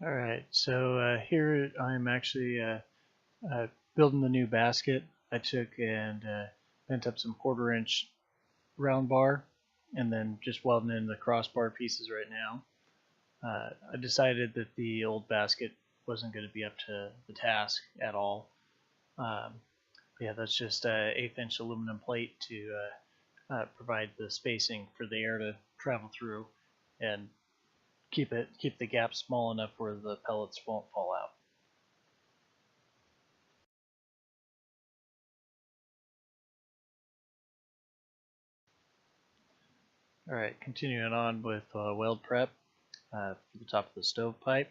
All right, so here I'm actually building the new basket. I took and bent up some 1/4 inch round bar and then just welding in the crossbar pieces right now. I decided that the old basket wasn't going to be up to the task at all. Um, yeah, that's just 1/8 inch aluminum plate to provide the spacing for the air to travel through and keep the gap small enough where the pellets won't fall out. All right, continuing on with weld prep for the top of the stovepipe.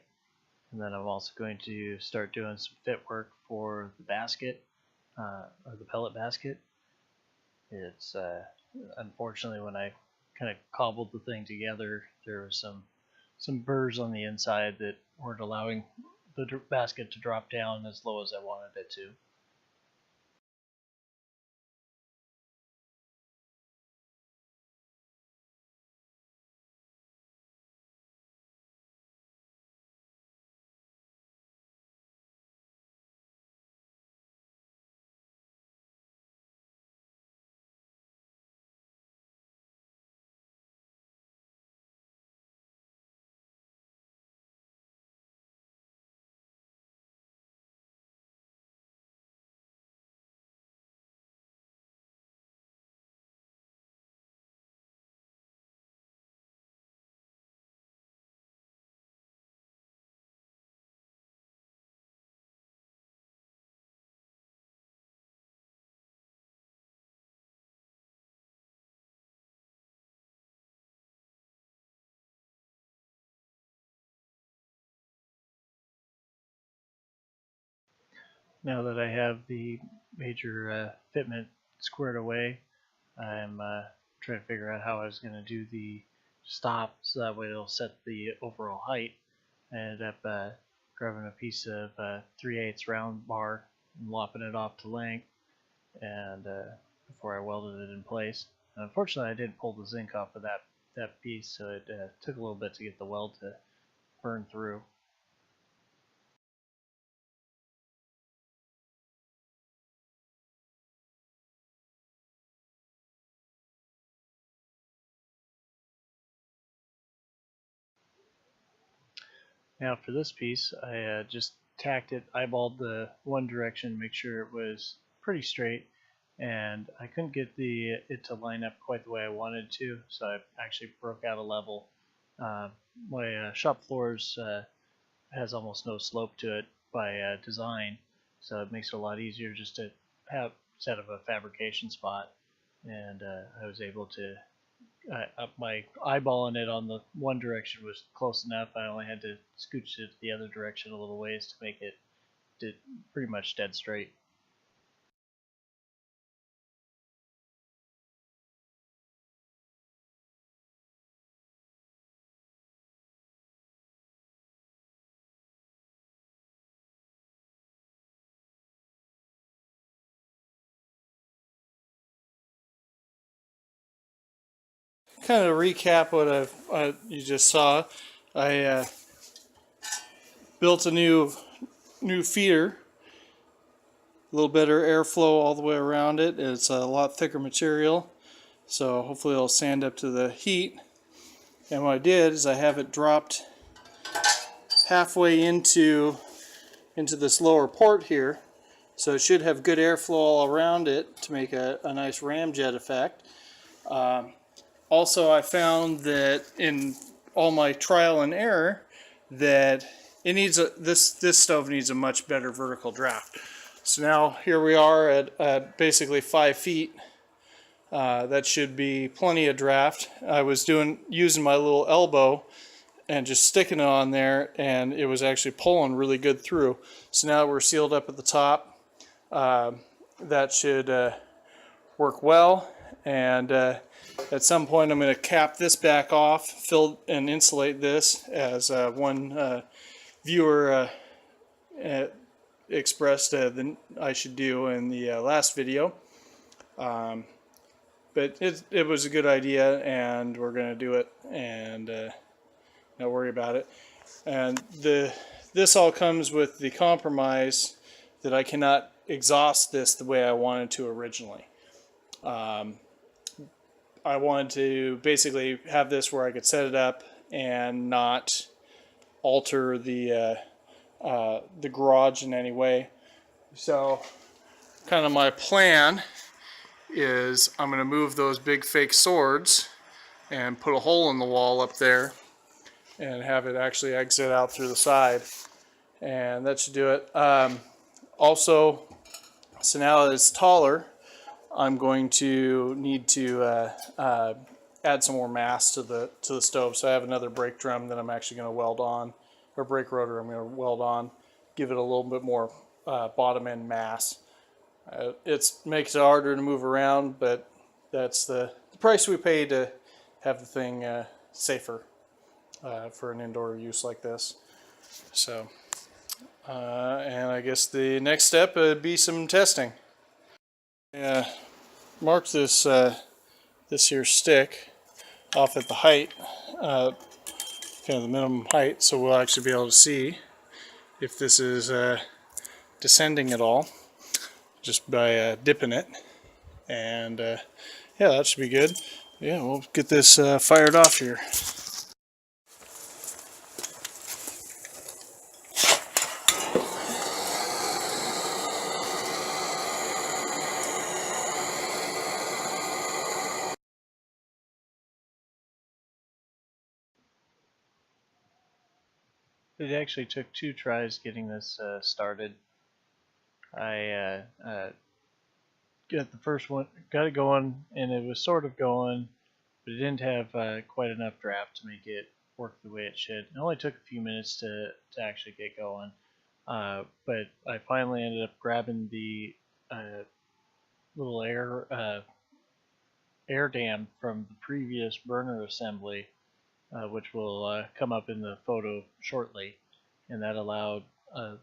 And then I'm also going to start doing some fit work for the basket, or the pellet basket. It's unfortunately when I kind of cobbled the thing together, there was some burrs on the inside that weren't allowing the basket to drop down as low as I wanted it to. Now that I have the major fitment squared away, I'm trying to figure out how I was going to do the stop so that way it'll set the overall height. I ended up grabbing a piece of 3/8 round bar and lopping it off to length, and before I welded it in place. And unfortunately, I didn't pull the zinc off of that piece, so it took a little bit to get the weld to burn through. Now for this piece, I just tacked it, eyeballed the one direction, make sure it was pretty straight, and I couldn't get it to line up quite the way I wanted to, so I actually broke out a level. Uh, my shop floors has almost no slope to it by design, so it makes it a lot easier just to have set of a fabrication spot, and I was able to my eyeballing it on the one direction was close enough. I only had to scooch it the other direction a little ways to make it pretty much dead straight. Kind of recap what you just saw. I built a new feeder, a little better airflow all the way around it. It's a lot thicker material, so hopefully it'll stand up to the heat. And what I did is I have it dropped halfway into this lower port here, so it should have good airflow all around it to make a nice ramjet effect. Also, I found that in all my trial and error that it needs this stove needs a much better vertical draft. So now here we are at basically 5 feet. That should be plenty of draft. I was using my little elbow and just sticking it on there, and it was actually pulling really good through. So now we're sealed up at the top. That should work well, and at some point I'm going to cap this back off, fill and insulate this, as one viewer expressed that I should do in the last video. But it was a good idea, and we're going to do it, and not worry about it. And this all comes with the compromise that I cannot exhaust this the way I wanted to originally. I wanted to basically have this where I could set it up and not alter the garage in any way. So kind of my plan is I'm going to move those big fake swords and put a hole in the wall up there and have it actually exit out through the side, and that should do it. Also, so now that it's taller, I'm going to need to add some more mass to the stove. So I have another brake drum that I'm actually going to weld on, or brake rotor I'm going to weld on, give it a little bit more bottom end mass. It makes it harder to move around, but that's the price we pay to have the thing safer for an indoor use like this. So, and I guess the next step would be some testing. Yeah, mark this this here stick off at the height, kind of the minimum height, so we'll actually be able to see if this is descending at all, just by dipping it. And yeah, that should be good. Yeah, we'll get this fired off here. It actually took 2 tries getting this started. I got the first one, got it going, and it was sort of going, but it didn't have quite enough draft to make it work the way it should. It only took a few minutes to actually get going, but I finally ended up grabbing the little air dam from the previous burner assembly, which will come up in the photo shortly, and that allowed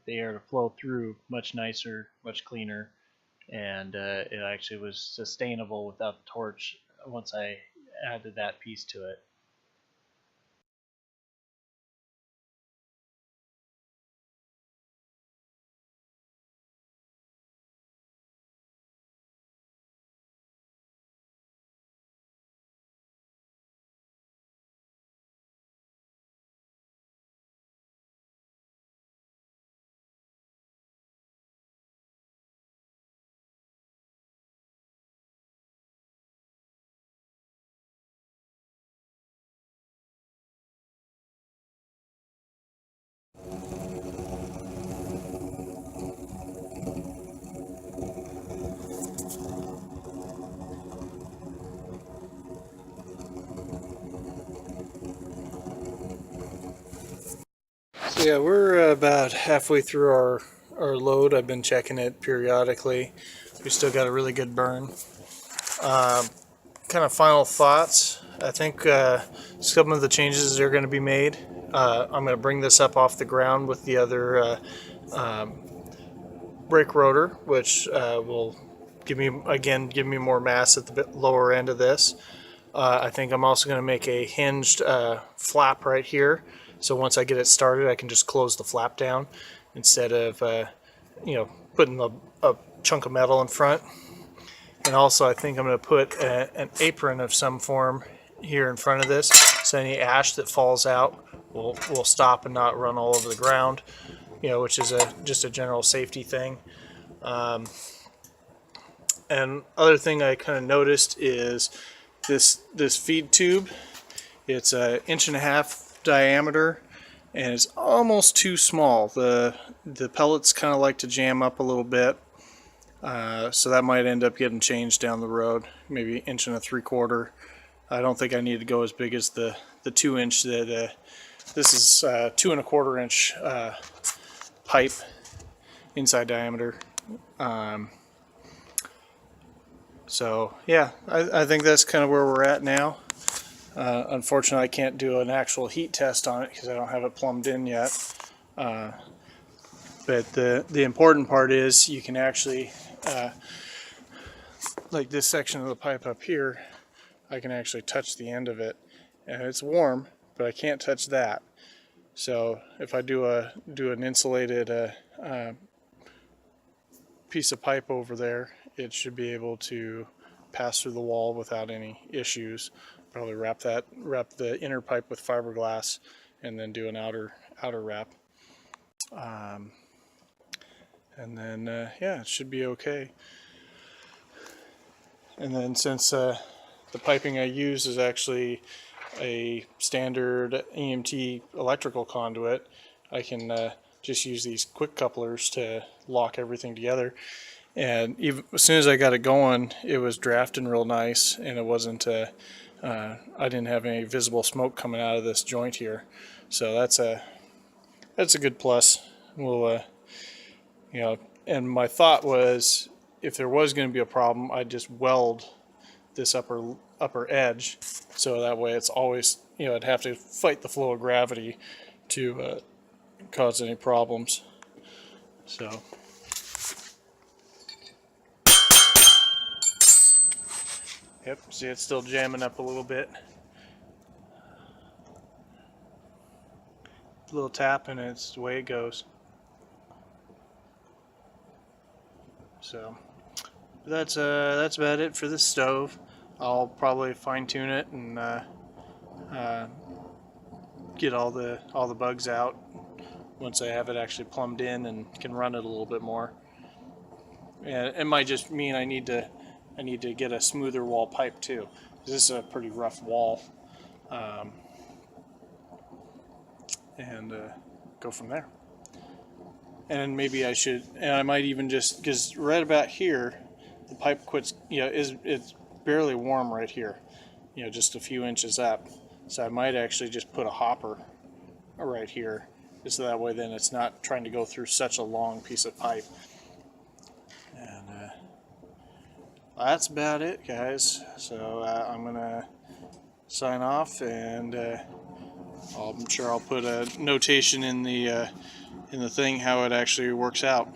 the air to flow through much nicer, much cleaner, and it actually was sustainable without the torch once I added that piece to it. So yeah, we're about halfway through our load. I've been checking it periodically. We still got a really good burn. Kind of final thoughts. I think some of the changes are going to be made. I'm going to bring this up off the ground with the other brake rotor, which will give me more mass at the lower end of this. I think I'm also going to make a hinged flap right here, so once I get it started I can just close the flap down instead of putting a chunk of metal in front. And also I think I'm going to put an apron of some form here in front of this, so any ash that falls out will stop and not run all over the ground, which is just a general safety thing. And other thing I kind of noticed is this feed tube. It's an 1.5 inch diameter, and it's almost too small. The pellets kind of like to jam up a little bit, so that might end up getting changed down the road. Maybe 1.75 inches. I don't think I need to go as big as the 2 inch that this is 2.25 inch pipe inside diameter. So yeah, I think that's kind of where we're at now. Unfortunately, I can't do an actual heat test on it because I don't have it plumbed in yet. But the important part is you can actually, like this section of the pipe up here, I can actually touch the end of it, and it's warm, but I can't touch that. So if I do an insulated piece of pipe over there, it should be able to pass through the wall without any issues. Probably wrap the inner pipe with fiberglass, and then do an outer wrap. And then yeah, it should be okay. And then since the piping I use is actually a standard EMT electrical conduit, I can just use these quick couplers to lock everything together. And even as soon as I got it going, it was drafting real nice, and it wasn't I didn't have any visible smoke coming out of this joint here. So that's a good plus. We'll you know, and my thought was, if there was going to be a problem, I'd just weld this upper edge, so that way it's always, I'd have to fight the flow of gravity to cause any problems. So yep, see, it's still jamming up a little bit. A little tap and it's the way it goes. So that's about it for this stove. I'll probably fine tune it and get all the bugs out once I have it actually plumbed in and can run it a little bit more. And it might just mean I need to get a smoother wall pipe too. This is a pretty rough wall, and go from there. And maybe I should, and I might even just, because right about here, the pipe quits, it's barely warm right here, just a few inches up. So I might actually just put a hopper right here, just so that way then it's not trying to go through such a long piece of pipe. And that's about it, guys. So I'm gonna sign off, and I'm sure I'll put a notation in the thing how it actually works out.